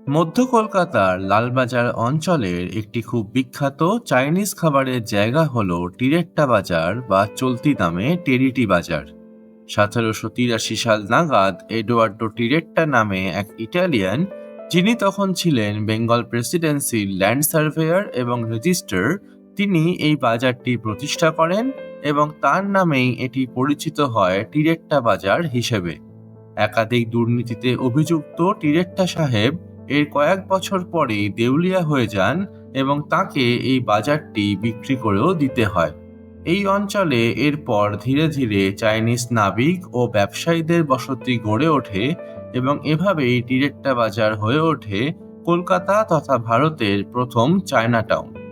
মধ্য কলকাতার লালবাজার অঞ্চলের একটি খুব বিখ্যাত চাইনিজ খাবারের জায়গা হলো টিরেট্টা বাজার বা চলতি নামে টেরিটি বাজার। 1783 সাল নাগাদ এডোয়ার্ডো টিরেট্টা নামে এক ইটালিয়ান, যিনি তখন ছিলেন বেঙ্গল প্রেসিডেন্সির ল্যান্ড সার্ভেয়ার এবং রেজিস্ট্রার, তিনি এই বাজারটি প্রতিষ্ঠা করেন এবং তার নামেই এটি পরিচিত হয় টিরেট্টা বাজার হিসেবে। একাধিক দুর্নীতিতে অভিযুক্ত টিরেট্টা সাহেব এর কয়েক বছর পরেই দেউলিয়া হয়ে যান এবং তাকে এই বাজারটি বিক্রি করেও দিতে হয়। এই অঞ্চলে এরপর ধীরে ধীরে চাইনিজ নাবিক ও ব্যবসায়ীদের বসতি গড়ে ওঠে এবং এভাবেই টিরেট্টা বাজার হয়ে ওঠে কলকাতা তথা ভারতের প্রথম চায়না টাউন।